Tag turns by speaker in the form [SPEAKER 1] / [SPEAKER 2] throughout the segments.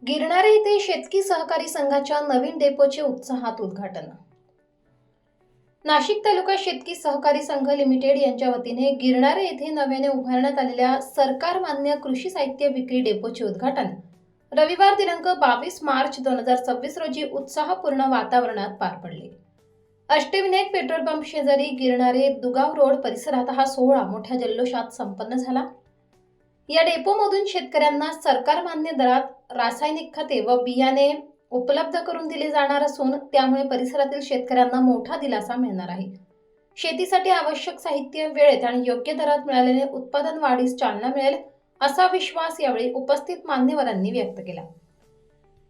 [SPEAKER 1] गिरणारे येथे शेतकी सहकारी संघाच्या नवीन डेपोचे उत्साहात उद्घाटन। नाशिक तालुका शेतकी सहकारी संघ लिमिटेड यांच्या वतीने गिरणारे येथे नव्याने उभारण्यात आलेल्या सरकार मान्य कृषी साहित्य विक्री डेपोचे उद्घाटन रविवार दिनांक 22 मार्च 2026 रोजी उत्साहपूर्ण वातावरणात पार पडले। अष्टविनायक पेट्रोल पंप शेजारी गिरणारे दुगाव रोड परिसरात हा सोहळा मोठ्या जल्लोषात संपन्न झाला। या डेपोमधून शेतकऱ्यांना सरकार मान्य दरात रासायनिक खते व बियाणे उपलब्ध करून दिले जाणार असून त्यामुळे परिसरातील शेतकऱ्यांना मोठा दिलासा मिळणार आहे। शेतीसाठी आवश्यक साहित्य वेळेत आणि योग्य दरात मिळाल्याने उत्पादन वाढीस चालना मिळेल असा विश्वास यावेळी उपस्थित मान्यवरांनी व्यक्त केला।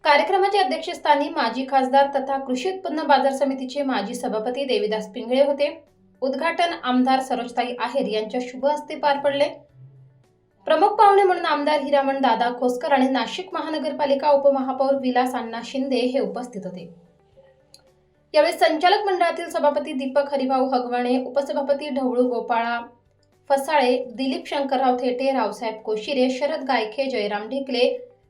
[SPEAKER 1] कार्यक्रमाच्या अध्यक्षस्थानी माजी खासदार तथा कृषी उत्पन्न बाजार समितीचे माजी सभापती देवीदास पिंगळे होते। उद्घाटन आमदार सरोजताई आहेर यांच्या शुभ हस्ते पार पडले। प्रमुख पाहुणे म्हणून आमदार हिरामण दादा खोसकर आणि नाशिक महानगरपालिका उपमहापौर विलास अण्णा शिंदे हे उपस्थित होते। यावेळी संचालक मंडळातील सभापती दीपक हरिभाऊ हगवणे, उपसभापती ढवळू गोपाळा फसाळे, दिलीप शंकरराव थेटे, रावसाहेब कोशिरे, शरद गायखे, जयराम ढिकले,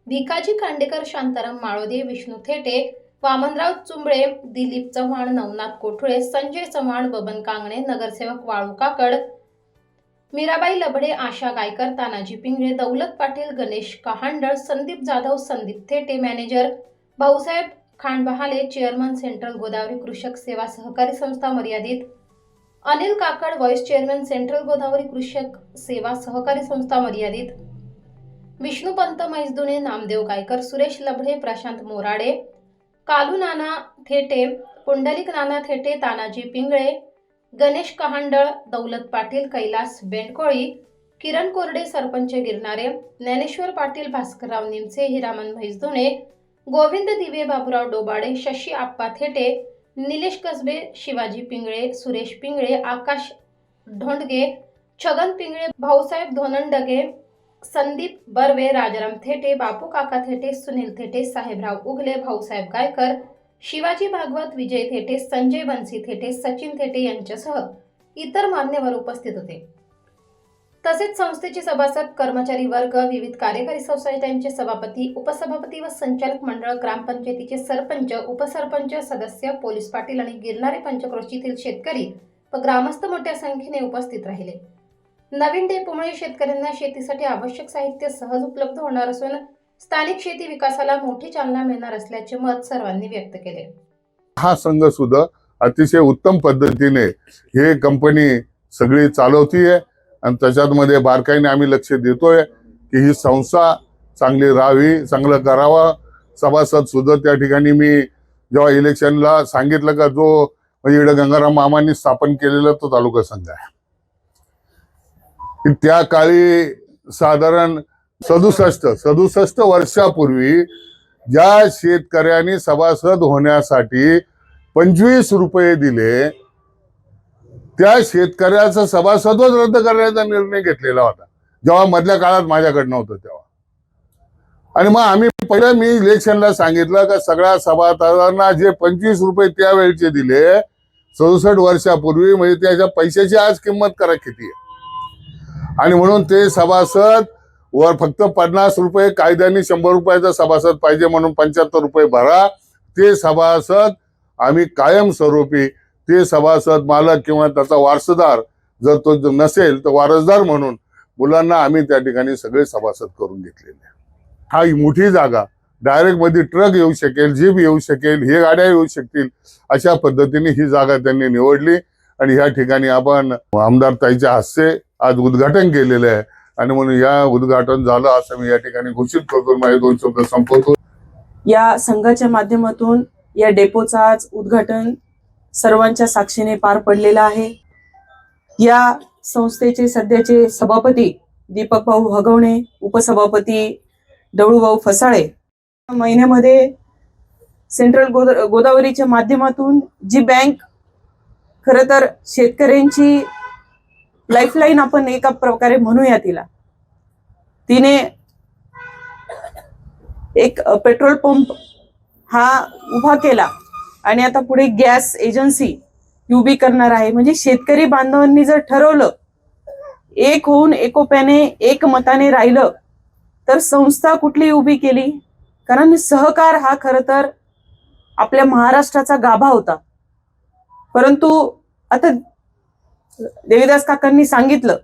[SPEAKER 1] भिकाजी खांडेकर, शांताराम माळोदे, विष्णू थेटे, वामनराव चुंबळे, दिलीप चव्हाण, नवनाथ कोठुळे, संजय चव्हाण, बबन कांगणे, नगरसेवक Walu Kakad, Mirabai Labade, Asha Gaikar, Tanaji Pingale, Daulat Patil, Ganesh Kahandal, Sandeep Jadhav, Sandeep Thete, manager Bhausaheb Khandbahale, chairman central Godavari कृषक सेवा सहकारी संस्था मर्यादित, अनिल काकड, व्हाईस चेअरमन सेंट्रल गोदावरी कृषक सेवा सहकारी संस्था मर्यादित, विष्णुपंत मैसदुने, नामदेव गायकर, सुरेश लबडे, प्रशांत मोराडे, कालू नाना थेटे, पुंडलिक नाना थेटे, तानाजी पिंगळे, गणेश कहांडळ, दौलत पाटील, कैलास बेंडकोळी, किरण कोरडे, सरपंच गिरणारे, ज्ञानेश्वर पाटील, भास्करराव निमसे, हिरामन मैसदुने, गोविंद दिवे, बाबूराव डोबाडे, शशी आप्पा थेटे, निलेश कसबे, शिवाजी पिंगळे, सुरेश पिंगळे, आकाश ढोंडगे, छगन पिंगळे, भाऊसाहेब धोनंडगे, संदीप बर्वे, राजाराम थेटे, बापू काका थेटे, सुनील थेटे, साहेबराव उगले, भाऊसाहेब गायकर, शिवाजी भागवत, विजय थेटे, संजय बंसी थेटे, सचिन थेटे यांच्यासह इतर मान्यवर उपस्थित होते। तसेच संस्थेचे सभासद, कर्मचारी वर्ग, विविध कार्यकारी सोसायट्यांचे सभापती, उपसभापती व संचालक मंडळ, ग्रामपंचायतीचे सरपंच, उपसरपंच, सदस्य, पोलीस पाटील आणि गिरणारे पंचक्रोशीतील शेतकरी व ग्रामस्थ मोठ्या संख्येने उपस्थित राहिले। नवीन डेपोमुळे शेतकऱ्यांना शेतीसाठी आवश्यक साहित्य सहज उपलब्ध होणार असून स्थानिक शेती विकासाला मोठी चालना मिळणार असल्याचे मत सर्वांनी व्यक्त केले।
[SPEAKER 2] हा संघ सुद्धा अतिशय उत्तम पद्धतीने हे कंपनी सगळी चालवतीये आणि त्याच्यामध्ये बारकाईने आम्ही लक्ष देतोय की ही संस्था चांगली राहावी, चांगलं करावं। सभासद सुद्धा त्या ठिकाणी मी जेव्हा इलेक्शनला सांगितलं का जो म्हणजे इकडे गंगाराम मामांनी स्थापन केलेला तो तालुका संघ आहे, त्या काळी साधारण 67 वर्षापूर्वी ज्या शेतकऱ्यांनी सभासद होण्यासाठी 25 रुपये दिले त्या शेतकऱ्याचा सभासदच रद्द करण्याचा निर्णय घेतलेला होता, जेव्हा मधल्या काळात माझ्याकडे नव्हतं तेव्हा। आणि मग आम्ही पहिलं मी इलेक्शनला सांगितलं का सगळ्या सभासदांना जे 25 रुपये त्यावेळेचे दिले 67 वर्षापूर्वी, म्हणजे त्याच्या पैशाची आज किंमत करा किती आहे। आणि म्हणून ते सभासद वर फक्त 50 रुपये, कायद्याने 100 रुपयाचा सभासद पाहिजे म्हणून 75 रुपये भरा। ते सभासद आम्ही कायमस्वरूपी ते सभासद मालक किंवा त्याचा वारसदार जर तो नसेल तर वारसदार म्हणून मुलांना आम्ही त्या ठिकाणी सगळे सभासद करून घेतलेले। हा मोठी जागा, डायरेक्ट मध्ये ट्रक येऊ शकेल, जीप येऊ शकेल, हे गाड्या येऊ शकतील, अशा पद्धतीने ही जागा त्यांनी निवडली। आणि ह्या ठिकाणी आपण आमदार ताईच्या हस्ते आज उद्घाटन केलेलं आहे आणि म्हणून या उद्घाटन झालं असं मी या ठिकाणी घोषित करतो। माझे 2 शब्द संपवतो।
[SPEAKER 3] या संघाच्या माध्यमातून या डेपोचा आज उद्घाटन सर्वांच्या साक्षीने पार पडलेला आहे। या संस्थेचे सध्याचे सभापती दीपक भाऊ हगवणे, उपसभापती ढवळूभाऊ फसाळे, महिन्यामध्ये सेंट्रल गोदावरीच्या माध्यमातून जी बँक खरं तर शेतकऱ्यांची लाईफलाईन आपण एका प्रकारे म्हणूया तिने एक पेट्रोल पंप हा उभा केला आणि आता पुढे गॅस एजन्सी उभी करणार आहे। म्हणजे शेतकरी बांधवांनी जर ठरवलं, एक होऊन एकोप्याने एक मताने राहिलं तर संस्था कुठली उभी केली, कारण सहकार हा खरं तर आपल्या महाराष्ट्राचा गाभा होता. परंतु आता देवीदास काकांनी सांगितलं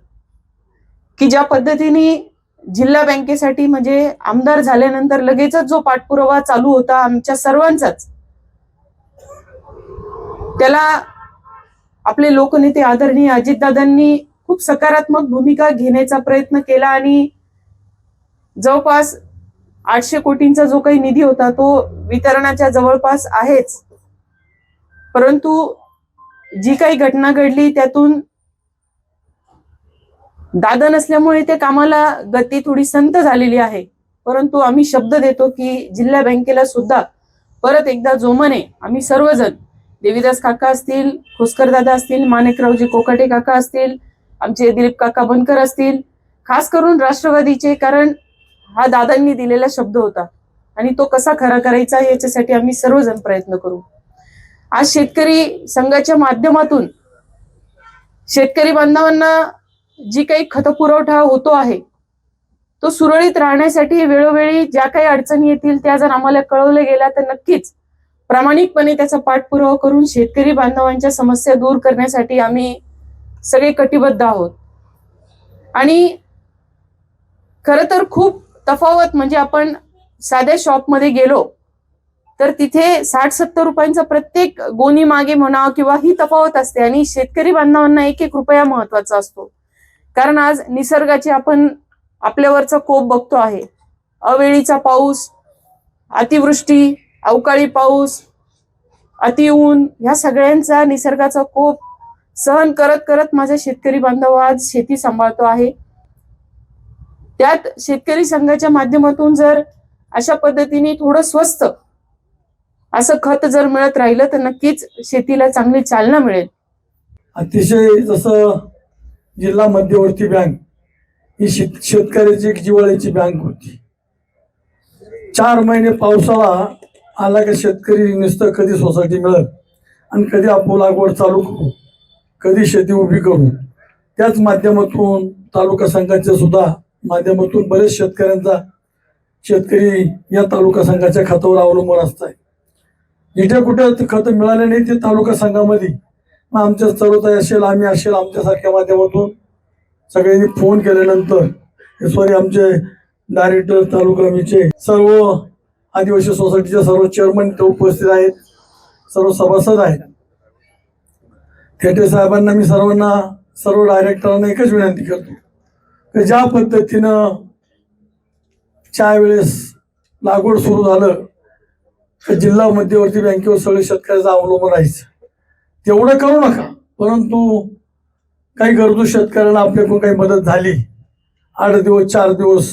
[SPEAKER 3] की ज्या पद्धतीने जिल्हा बँकेसाठी म्हणजे आमदार झाल्यानंतर लगेचच जो पाठपुरावा चालू होता आमच्या सर्वांचाच, त्याला आपले लोकनेते आदरणीय अजितदादांनी खूप सकारात्मक भूमिका घेण्याचा प्रयत्न केला आणि जवळपास 800 कोटींचा जो काही निधी होता तो वितरणाच्या जवळपास आहेच. परंतु जी काही घटना घडली त्यातून दादा नसल्यामुळे त्या कामाला गती थोडी संत झालेली आहे. परंतु आम्ही शब्द देतो की जिल्हा बँकेला सुद्धा परत एकदा जोमाने आम्ही सर्वजण, देवीदास काका असतील, खोसकर दादा असतील, माणिकरावजी कोकाटे काका असतील, आमचे दिलीप काका बनकर असतील, खास करून राष्ट्रवादीचे, कारण हा दादांनी दिलेला शब्द होता आणि तो कसा खरा करायचा याच्यासाठी आम्ही सर्वजण प्रयत्न करू. आज शेतकरी संघाच्या माध्यमातून शेतकरी बांधवांना जी काही खत पुरवठा होतो आहे तो सुरळीत राहण्यासाठी वेळोवेळी ज्या काही अडचणी येतील त्या जर आम्हाला कळवल्या गेल्या तर नक्कीच प्रामाणिकपणे त्याचा पाठपुरावा करून शेतकरी बांधवांच्या समस्या दूर करण्यासाठी आम्ही सगळे कटिबद्ध आहोत. आणि खरं तर खूप तफावत म्हणजे आपण साध्या शॉपमध्ये गेलो तर तिथे 60-70 रुपयांचा प्रत्येक गोणी मागे म्हणा किंवा ही तफावत असते आणि शेतकरी बांधवांना 1-1 रुपया महत्वाचा असतो. कारण आज निसर्गाचे आपण आपल्यावरचा कोप बघतो आहे. अवेळीचा पाऊस, अतिवृष्टी, अवकाळी पाऊस, अतिऊन, ह्या सगळ्यांचा निसर्गाचा कोप सहन करत करत माझा शेतकरी बांधव आज शेती सांभाळतो आहे. त्यात शेतकरी संघाच्या माध्यमातून जर अशा पद्धतीने थोडं स्वस्त असं खत जर मिळत राहिलं तर नक्कीच शेतीला चांगली चालना मिळेल.
[SPEAKER 4] अतिशय जसं जिल्हा मध्यवर्ती बँक ही शेतकऱ्याची एक जिव्हाळ्याची बँक होती. 4 महिने पावसाळा आला की शेतकरी नुसतं कधी सोसायटी मिळेल आणि कधी आपण लागवड चालू करू, कधी शेती उभी करू. त्याच माध्यमातून तालुका संघाच्या सुद्धा माध्यमातून बरेच शेतकरी या तालुका संघाच्या खतावर अवलंबून असतात. जिथे कुठे खत मिळाले नाही ते तालुका संघामध्ये मग आमच्या सर्वताई असेल, आम्ही असेल, आमच्यासारख्या माध्यमातून सगळ्यांनी फोन केल्यानंतर सॉरी आमचे डायरेक्टर तालुकाचे सर्व आदिवासी सोसायटीचे सर्व चेअरमन ते उपस्थित आहेत, सर्व सभासद आहेत. थेटे साहेबांना मी सर्व डायरेक्टरांना एकच विनंती करतो की ज्या पद्धतीनं वेळेस लागवड सुरू झालं तर जिल्हा मध्यवर्ती बँकेवर सगळे शेतकऱ्याचं अवलंबून राहायचं, तेवढं करू नका. परंतु काही गरजू शेतकऱ्यांना आपल्याकडून काही मदत झाली, 8 दिवस 4 दिवस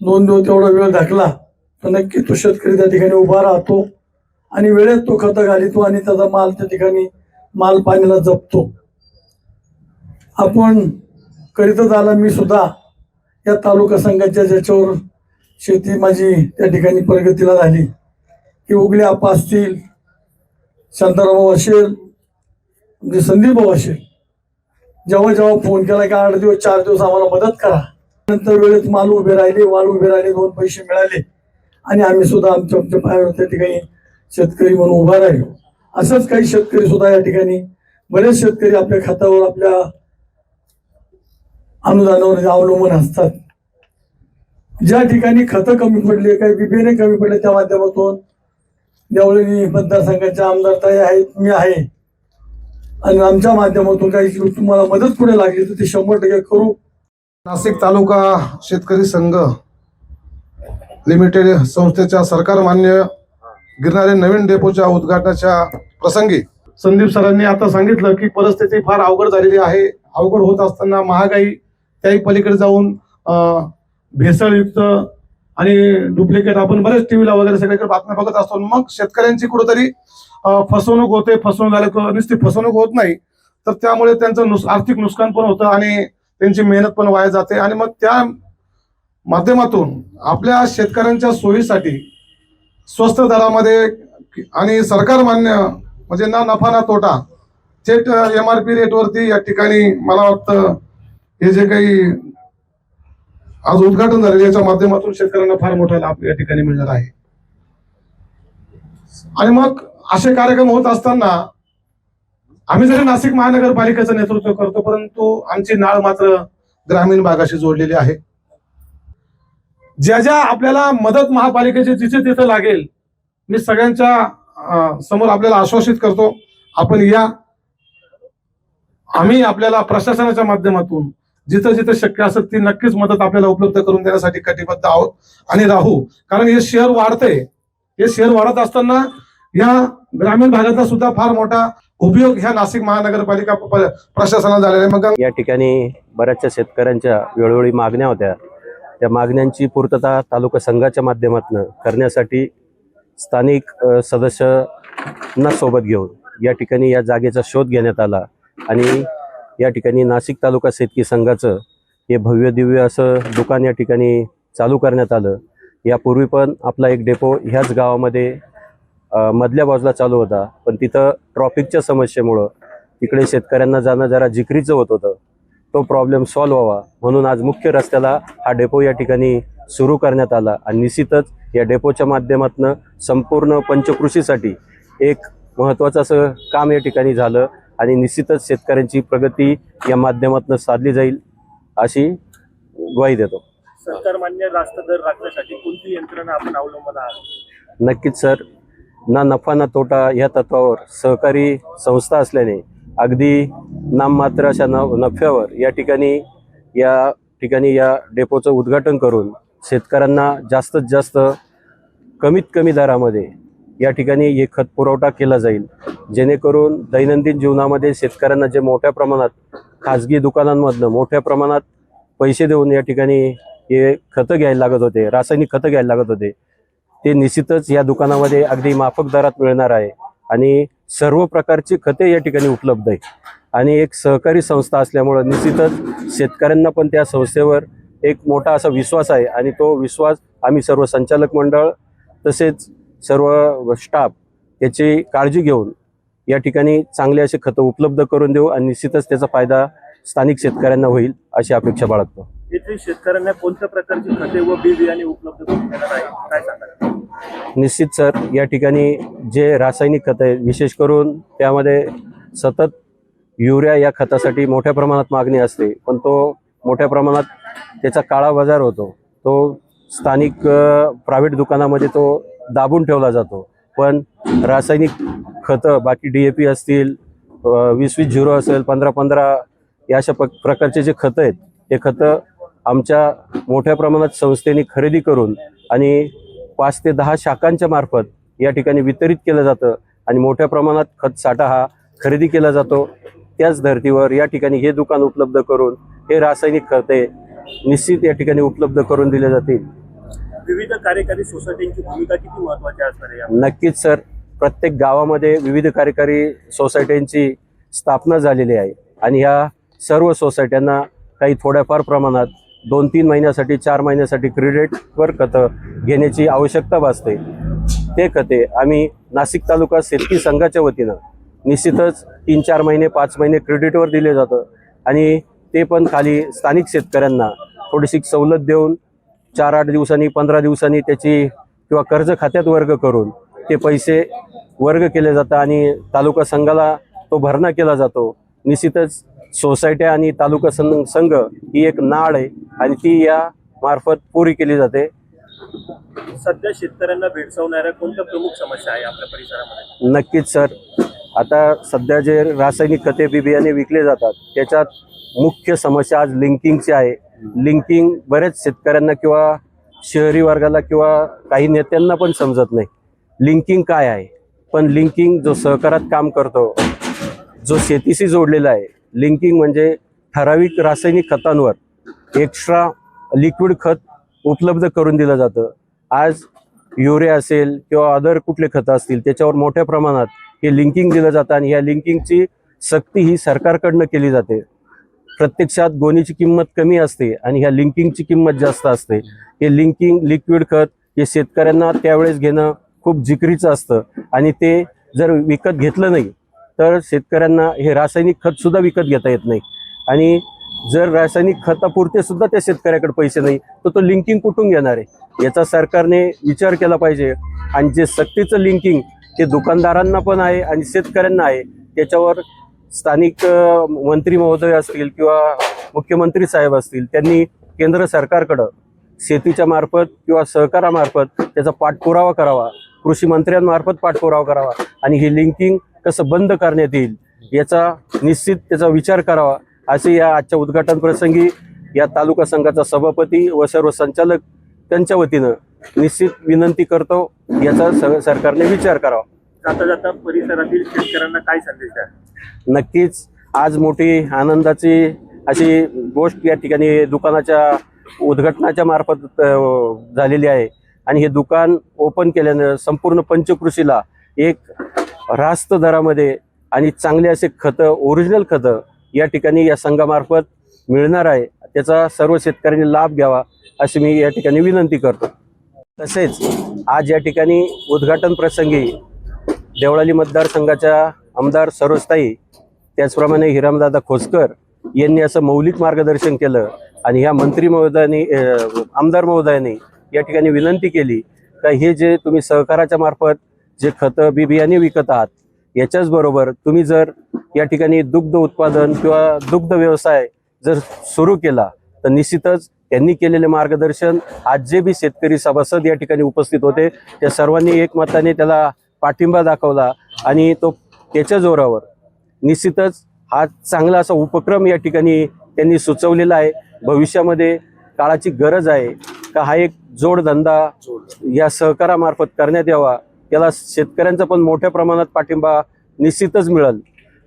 [SPEAKER 4] 2 दिवस तेवढा वेळ घातला तर नक्की तो शेतकरी त्या ठिकाणी उभा राहतो आणि वेळेत तो खत घालितो आणि त्याचा माल त्या ठिकाणी माल पाण्याला जपतो. आपण करीतच आला. मी सुद्धा या तालुका संघाच्या ज्याच्यावर शेती माझी त्या ठिकाणी प्रगतीला झाली की उगले आपा असतील, शांताराम असेल, म्हणजे संदीप भाऊ असेल, जेव्हा फोन केला की 8 दिवस 4 दिवस आम्हाला मदत करा, नंतर वेळेत माल उभे राहिले, 2 पैसे मिळाले आणि आम्ही सुद्धा आमच्या पायावर त्या ठिकाणी शेतकरी म्हणून उभा राहिलो. असंच काही शेतकरी सुद्धा या ठिकाणी बरेच शेतकरी आपल्या खात्यावर आपल्या अनुदानावर अवलंबून असतात. ज्या ठिकाणी खतं कमी पडले, काही बिबेने कमी पडले, त्या माध्यमातून देवळी मतदारसंघाच्या आमदार ताई आहेत, मी आहे आणि आमच्या माध्यमातून काही तुम्हाला मदत पुढे लागली तर ते 100% करू.
[SPEAKER 5] नाशिक तालुका शेतकरी संघ लिमिटेड संस्थेच्या सरकार मान्य गिरणारे नवीन डेपोच्या उद्घाटनाच्या प्रसंगी संदीप सरांनी आता सांगितलं की परिस्थिती फार अवघड झालेली आहे. अवघड होत असताना महागाई त्याही पलीकडे जाऊन भेसळयुक्त आणि डुप्लिकेट आपण बरेच टीव्हीला वगैरे सगळीकडे बातम्या बघत असतो. मग शेतकऱ्यांची कुठेतरी फसवणूक होते. फसवणूक झाल्या नुसती फसवणूक होत नाही तर त्यामुळे त्यांचं आर्थिक नुकसान पण होतं आणि त्यांची मेहनत पण वाया जाते. आणि मग त्या माध्यमातून आपल्या शेतकऱ्यांच्या सोयीसाठी स्वस्त दरामध्ये आणि सरकार मान्य म्हणजे ना नफा ना तोटा थेट MRP रेटवरती या ठिकाणी मला वाटतं हे जे काही आज उद्घाटन झालेलं याच्या माध्यमातून शेतकऱ्यांना फार मोठा लाभ या ठिकाणी मिळणार आहे. आणि मग असे कार्यक्रम होत असताना आम्ही जरी नाशिक महानगरपालिकेचं नेतृत्व करतो, परंतु आमची नाळ मात्र ग्रामीण भागाशी जोडलेली आहे. ज्या ज्या आपल्याला मदत महापालिकेची जिथे तिथे लागेल, मी सगळ्यांच्या समोर आपल्याला आश्वासित करतो, आपण या. आम्ही आपल्याला प्रशासनाच्या माध्यमातून जिथं जिथं शक्य असेल ती नक्कीच मदत आपल्याला उपलब्ध करून देण्यासाठी कटिबद्ध आहोत आणि राहू. कारण हे शहर वाढतंय, हे शहर वाढत असताना या ग्रामीण भागाचा सुद्धा फार मोठा उपयोग ह्या नाशिक महानगरपालिका प्रशासनाला झालेला आहे. मग
[SPEAKER 6] या ठिकाणी बऱ्याचशा शेतकऱ्यांच्या वेळोवेळी मागण्या होत्या. त्या मागण्यांची पूर्तता तालुका संघाच्या माध्यमातून करण्यासाठी स्थानिक सदस्यांना सोबत घेऊन या ठिकाणी या जागेचा शोध घेण्यात आला आणि या ठिकाणी नाशिक तालुका शेतकी संघाचं हे भव्य दिव्य असं दुकान या ठिकाणी चालू करण्यात आलं. यापूर्वी पण आपला एक डेपो ह्याच गावामध्ये मधल्या बाजूला चालू होता, पण तिथं ट्रॉफिकच्या समस्येमुळं तिकडे शेतकऱ्यांना जाणं जरा जिकरीचं होत होतं. तो प्रॉब्लेम सॉल्व्ह व्हावा म्हणून आज मुख्य रस्त्याला हा डेपो या ठिकाणी सुरू करण्यात आला आणि निश्चितच या डेपोच्या माध्यमातून संपूर्ण पंचकृषीसाठी एक महत्त्वाचं असं काम या ठिकाणी झालं आणि निश्चितच शेतकऱ्यांची प्रगती या माध्यमातून साधली जाईल अशी ग्वाही देतो.
[SPEAKER 7] सरकारमान्य रास्त दर राखण्यासाठी कोणती यंत्रणा आपण अवलंबून आहात?
[SPEAKER 6] नक्कीच सर, ना नफा ना तोटा या तत्वावर सहकारी संस्था असल्याने अगदी नाममात्र अशा नफ्यावर या ठिकाणी या डेपोचं उद्घाटन करून शेतकऱ्यांना जास्तीत जास्त कमीत कमी दरामध्ये या ठिकाणी हे खत पुरवठा केला जाईल, जेणेकरून दैनंदिन जीवनामध्ये शेतकऱ्यांना जे मोठ्या प्रमाणात खाजगी दुकानांमधनं मोठ्या प्रमाणात पैसे देऊन या ठिकाणी हे खतं घ्यायला लागत होते, रासायनिक खतं घ्यायला लागत होते, ते निश्चितच या दुकानामध्ये अगदी माफक दरात मिळणार आहे आणि सर्व प्रकारची खते या ठिकाणी उपलब्ध आहे. आणि एक सहकारी संस्था असल्यामुळं निश्चितच शेतकऱ्यांना पण त्या संस्थेवर एक मोठा असा विश्वास आहे आणि तो विश्वास आम्ही सर्व संचालक मंडळ तसेच सर्व स्टाफ याची काळजी घेऊन या ठिकाणी चांगले असे खतं उपलब्ध करून देऊ आणि निश्चितच त्याचा फायदा स्थानिक शेतकऱ्यांना होईल अशी अपेक्षा बाळगतो.
[SPEAKER 7] येथील शेतकऱ्यांना कोणत्या प्रकारची खते व बी बियाणे उपलब्ध करून देणार आहे, काय सांगाल?
[SPEAKER 6] निश्चित सर, या ठिकाणी जे रासायनिक खत आहे विशेष करून त्यामध्ये सतत युरिया या खतासाठी मोठ्या प्रमाणात मागणी असते, पण तो मोठ्या प्रमाणात त्याचा काळा बाजार होतो. तो स्थानिक प्रायव्हेट दुकानामध्ये तो दाबून ठेवला जातो. पण रासायनिक खतं बाकी DAP असतील, 20-20-0 असेल, 15-15 या अशा प्रकारचे जे खतं आहेत ते खतं आमच्या मोठ्या प्रमाणात संस्थेने खरेदी करून आणि 5 ते 10 शाखांच्या मार्फत या ठिकाणी वितरित केलं जातं आणि मोठ्या प्रमाणात खत साठा हा खरेदी केला जातो. त्याच धर्तीवर या ठिकाणी हे दुकान उपलब्ध करून हे रासायनिक खते निश्चित या ठिकाणी उपलब्ध करून दिले जातील.
[SPEAKER 7] विविध कार्यकारी सोसायटींची भूमिका किती महत्त्वाची असणार आहे?
[SPEAKER 6] नक्कीच सर, प्रत्येक गावामध्ये विविध कार्यकारी सोसायट्यांची स्थापना झालेली आहे आणि ह्या सर्व सोसायट्यांना काही थोड्याफार प्रमाणात 2-3 महिन्यासाठी 4 महिन्यासाठी क्रेडिटवर खतं घेण्याची आवश्यकता भासते. ते खते आम्ही नाशिक तालुका शेतकी संघाच्या वतीनं निश्चितच 3-4 महिने 5 महिने क्रेडिटवर दिले जातं आणि ते पण खाली स्थानिक शेतकऱ्यांना थोडीशी सवलत देऊन 4-8 दिवसांनी 15 दिवसांनी त्याची किंवा कर्ज खात्यात वर्ग करून ते पैसे वर्ग केले जातात आणि तालुका संघाला तो भरणा केला जातो. निश्चितच सोसायट्या आणि तालुका संघ ही एक नाळ आहे आणि ती या मार्फत पुरी केली जाते.
[SPEAKER 7] सध्या शेतकऱ्यांना भेडसावणाऱ्या कोणत्या प्रमुख समस्या आहे आपल्या परिसरामध्ये?
[SPEAKER 6] नक्कीच सर, आता सध्या जे रासायनिक खते बी बियाणे विकले जातात त्याच्यात मुख्य समस्या आज लिंकिंगची आहे. लिंकिंग बरेच शेतकऱ्यांना किंवा शहरी वर्गाला किंवा काही नेत्यांना पण समजत नाही लिंकिंग काय आहे. पण लिंकिंग जो सहकारात काम करतो, जो शेतीशी जोडलेला आहे, लिंकिंग म्हणजे ठराविक रासायनिक खतांवर एक्स्ट्रा लिक्विड खत उपलब्ध करून दिलं जातं. आज युरिया असेल किंवा अदर कुठले खतं असतील त्याच्यावर मोठ्या प्रमाणात हे लिंकिंग दिलं जातं आणि या लिंकिंगची सक्ती ही सरकारकडनं केली जाते. प्रत्यक्षात गोणीची किंमत कमी असते आणि ह्या लिंकिंगची किंमत जास्त असते. हे लिंकिंग लिक्विड खत हे शेतकऱ्यांना त्यावेळेस घेणं खूप जिकरीचं असतं आणि ते जर विकत घेतलं नाही तर शेतकऱ्यांना हे रासायनिक खत सुद्धा विकत घेता येत नाही आणि जर रासायनिक खतापुरते सुद्धा त्या शेतकऱ्याकडे पैसे नाही तर तो लिंकिंग कुठून घेणार आहे, याचा सरकारने विचार केला पाहिजे. आणि जे सक्तीचं लिंकिंग ते दुकानदारांना पण आहे आणि शेतकऱ्यांना आहे, त्याच्यावर स्थानिक मंत्री महोदय असतील किंवा मुख्यमंत्री साहेब असतील, त्यांनी केंद्र सरकारकडं शेतीच्या मार्फत किंवा सहकारामार्फत त्याचा पाठपुरावा करावा, कृषी मंत्र्यांमार्फत पाठपुरावा करावा आणि हे लिंकिंग कसं बंद करण्यात येईल याचा निश्चित त्याचा विचार करावा, असे या आजच्या उद्घाटन प्रसंगी या तालुका संघाचा सभापती व सर्व संचालक त्यांच्या वतीनं निश्चित विनंती करतो, याचा सरकारने विचार करावा.
[SPEAKER 7] जाता जाता परिसरातील शेतकऱ्यांना काय संदेश द्या?
[SPEAKER 6] नक्कीच आज मोठी आनंदाची अशी गोष्ट या ठिकाणी दुकानाच्या उद्घाटनाच्या मार्फत झालेली आहे. आणि हे दुकान ओपन केल्यानं संपूर्ण पंचकृषीला एक रास्त दरामध्ये आणि चांगले असे खतं, ओरिजिनल खतं या ठिकाणी या संघामार्फत मिळणार आहे. त्याचा सर्व शेतकऱ्यांनी लाभ घ्यावा अशी मी या ठिकाणी विनंती करतो. तसेच आज या ठिकाणी उद्घाटन प्रसंगी देवळाली मतदारसंघाच्या आमदार सरोजताई, त्याचप्रमाणे हिरामदादा खोसकर यांनी असं मौलिक मार्गदर्शन केलं आणि ह्या मंत्री महोदयांनी, आमदार महोदयांनी या ठिकाणी विनंती केली का हे जे तुम्ही सहकाराच्या मार्फत जे खतं बियाणे विकत आहात, याच्याच बरोबर तुम्ही जर या ठिकाणी दुग्ध उत्पादन किंवा दुग्ध व्यवसाय जर सुरू केला तर निश्चितच त्यांनी केलेले मार्गदर्शन आज जे बी शेतकरी सभासद या ठिकाणी उपस्थित होते त्या सर्वांनी एकमताने त्याला पाठिंबा दाखवला आणि तो त्याच्या जोरावर निश्चितच हा चांगला असा उपक्रम या ठिकाणी त्यांनी सुचवलेला आहे. भविष्यामध्ये काळाची गरज आहे का हा एक जोडधंदा या सहकारामार्फत करण्यात यावा, त्याला शेतकऱ्यांचा पण मोठ्या प्रमाणात पाठिंबा निश्चितच मिळेल.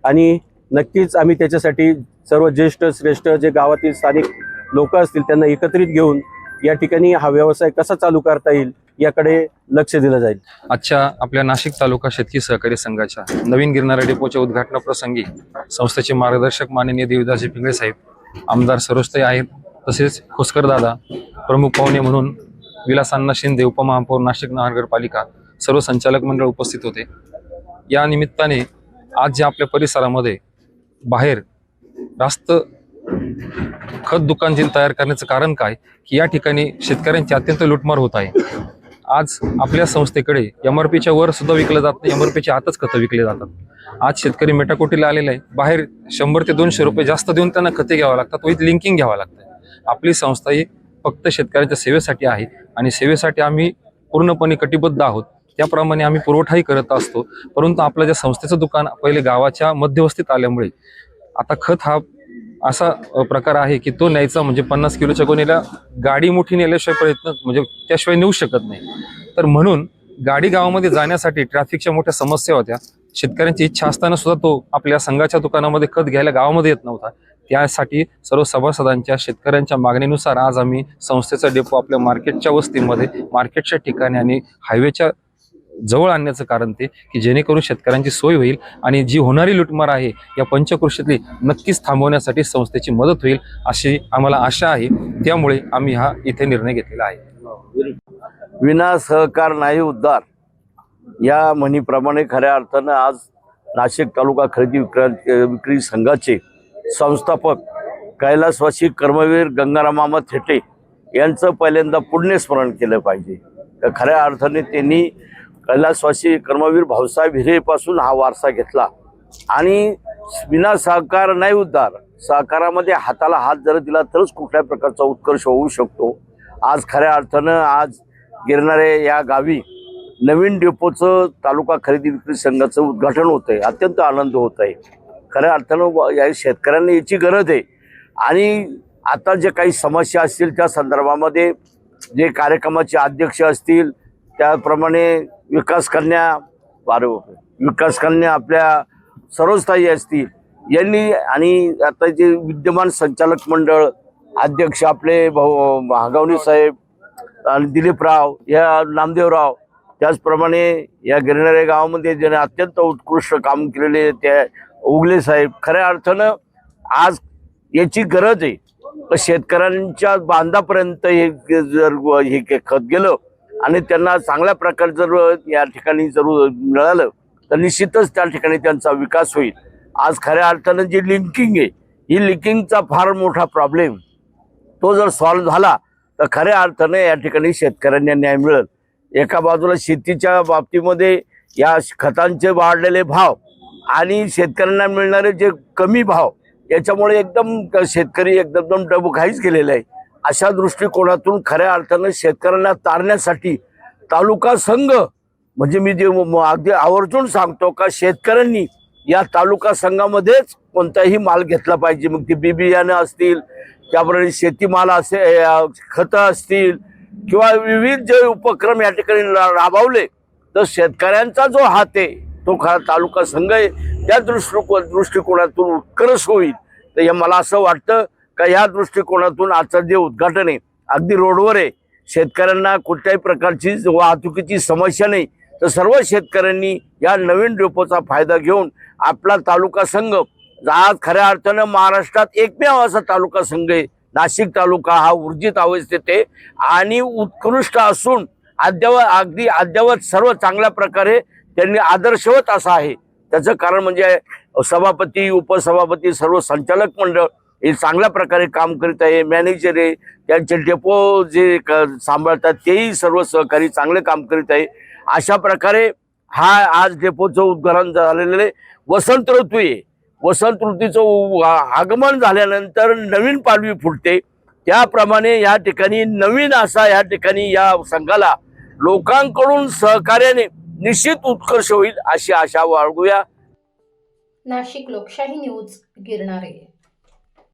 [SPEAKER 6] आणि नक्कीच आम्ही त्याच्यासाठी सर्व ज्येष्ठ श्रेष्ठ जे गावातील स्थानिक लोक असतील त्यांना एकत्रित घेऊन या ठिकाणी हा व्यवसाय कसा चालू करता येईल याकडे लक्ष दिलं जाईल.
[SPEAKER 8] आजच्या आपल्या नाशिक तालुका शेतकरी सहकारी संघाच्या नवीन गिरणारा डेपोच्या उद्घाटनाप्रसंगी संस्थेचे मार्गदर्शक माननीय देवीदासजी पिंगळे साहेब, आमदार सरोजताई आहेत, तसेच खोसकर दादा, प्रमुख पाहुणे म्हणून विलासांना शिंदे, उपमहापौर नाशिक महानगरपालिका, सर्व संचालक मंडळ उपस्थित होते. या निमित्ताने आज जे आपल्या परिसरामध्ये बाहेर रास्त खत दुकान जे तयार करण्याचं कारण काय की या ठिकाणी शेतकऱ्यांची अत्यंत लुटमार होत आहे. आज आपल्या संस्थेकडे MRPच्या वर सुद्धा विकलं जात नाही, MRPच्या आतच खतं विकले जातात. आज शेतकरी मेटाकोटीला आलेला आहे, बाहेर 100 ते 200 रुपये जास्त देऊन त्यांना खते घ्यावं लागतात, विथ लिंकिंग घ्यावं लागतं. आपली संस्था ही फक्त शेतकऱ्यांच्या सेवेसाठी आहे आणि सेवेसाठी आम्ही पूर्णपणे कटिबद्ध आहोत. त्याप्रमाणे आम्ही पुरवठाही करत असतो. परंतु आपलं ज्या संस्थेचं दुकान पहिले गावाच्या मध्यवस्तीत आल्यामुळे आता खत हा असा प्रकार आहे की तो न्यायचा म्हणजे 50 किलोच्या गोणीला गाडी मोठी नेल्याशिवाय प्रयत्न म्हणजे त्याशिवाय नेऊ शकत नाही. तर म्हणून गाडी गावामध्ये जाण्यासाठी ट्रॅफिकच्या मोठ्या समस्या होत्या. शेतकऱ्यांची इच्छा असताना सुद्धा तो आपल्या संघाच्या दुकानामध्ये खत घ्यायला गावामध्ये येत नव्हता. त्यासाठी सर्व सभासदांच्या शेतकऱ्यांच्या मागणीनुसार आज आम्ही संस्थेचा डेपो आपल्या मार्केटच्या वस्तीमध्ये, मार्केटच्या ठिकाणी आणि हायवेच्या जवळ आणण्याचं कारण ते की जेणेकरून शेतकऱ्यांची सोय होईल आणि जी होणारी लुटमार आहे या पंचकृषीतली नक्कीच थांबवण्यासाठी संस्थेची मदत होईल अशी आम्हाला आशा आहे. त्यामुळे आम्ही हा इथे निर्णय घेतलेला आहे.
[SPEAKER 9] विना सहकार नाही उद्धार या म्हणीप्रमाणे खऱ्या अर्थानं आज नाशिक तालुका खरेदी विक्री संघाचे संस्थापक कैलासवासी कर्मवीर गंगाराम थेटे यांचं पहिल्यांदा पुण्यस्मरण केलं पाहिजे. तर खऱ्या अर्थाने त्यांनी कैलासवासी कर्मवीर भाऊसाहेब हिरेपासून हा वारसा घेतला आणि विना सहकार नाही उद्धार, सहकारामध्ये हाताला हात जर दिला तरच कुठल्या प्रकारचा उत्कर्ष होऊ शकतो. आज खऱ्या अर्थानं आज गिरणारे या गावी नवीन डेपोचं तालुका खरेदी विक्री संघाचं उद्घाटन होत आहे. अत्यंत आनंद होत आहे. खऱ्या अर्थानं या शेतकऱ्यांना याची गरज आहे आणि आता जे काही समस्या असतील त्या संदर्भामध्ये जे कार्यक्रमाचे अध्यक्ष असतील त्याप्रमाणे विकास कन्या आपल्या सरोजताई असतील यांनी आणि आता जे विद्यमान संचालक मंडळ अध्यक्ष आपले महागावणी साहेब आणि दिलीपराव या नामदेवराव, त्याचप्रमाणे या गिरणारे गावामध्ये ज्याने अत्यंत उत्कृष्ट काम केलेले त्या उगले साहेब, खऱ्या अर्थानं आज याची गरज आहे. शेतकऱ्यांच्या बांधापर्यंत हे जर हे खत गेलं आणि त्यांना चांगल्या प्रकारे जर या ठिकाणी जर मिळालं तर निश्चितच त्या ठिकाणी त्यांचा विकास होईल. आज खऱ्या अर्थानं जी लिंकिंग आहे ही लिकिंगचा फार मोठा प्रॉब्लेम तो जर सॉल्व्ह झाला तर खऱ्या अर्थाने या ठिकाणी शेतकऱ्यांना न्याय मिळेल. एका बाजूला शेतीच्या बाबतीमध्ये या खतांचे वाढलेले भाव आणि शेतकऱ्यांना मिळणारे जे कमी भाव याच्यामुळे एकदम शेतकरी एकदम डबघाईच गेलेले आहे. अशा दृष्टिकोनातून खऱ्या अर्थाने शेतकऱ्यांना तारण्यासाठी तालुका संघ म्हणजे मी जे अगदी आवर्जून सांगतो का शेतकऱ्यांनी या तालुका संघामध्येच कोणताही माल घेतला पाहिजे. मग ती बी बियाणं असतील, त्याप्रमाणे शेतीमाल असेल, खतं असतील किंवा विविध जे उपक्रम या ठिकाणी राबवले तर शेतकऱ्यांचा जो हात आहे तो खरा तालुका संघ आहे. त्या दृष्टिकोनातून उत्कर्ष होईल. तर हे मला असं वाटतं का या दृष्टिकोनातून आजचं जे उद्घाटन आहे अगदी रोडवर आहे, शेतकऱ्यांना कुठल्याही प्रकारची वाहतुकीची समस्या नाही. तर सर्व शेतकऱ्यांनी या नवीन डेपोचा फायदा घेऊन आपला तालुका संघ आज खऱ्या अर्थानं महाराष्ट्रात एकमेव असा तालुका संघ आहे. नाशिक तालुका हा ऊर्जित अवस्थेत आहे आणि उत्कृष्ट असून अगदी अद्ययावत सर्व चांगल्या प्रकारे त्यांनी आदर्शवत असा आहे. त्याचं कारण म्हणजे सभापती, उपसभापती, सर्व संचालक मंडळ हे चांगल्या प्रकारे काम करीत आहे. मॅनेजर आहे, त्यांचे डेपो जे सांभाळतात तेही सर्व सहकारी चांगले काम करीत आहे. अशा प्रकारे हा आज डेपोचं उद्घाटन झालेलं आहे. वसंत ऋतू आहे, वसंत ऋतूचं आगमन झाल्यानंतर नवीन पालवी फुटते. त्याप्रमाणे या ठिकाणी नवीन असा या ठिकाणी या संघाला लोकांकडून सहकार्याने निश्चित उत्कर्ष होईल अशी आशा बाळगूया.
[SPEAKER 1] नाशिक लोकशाही न्यूज गिरणारे.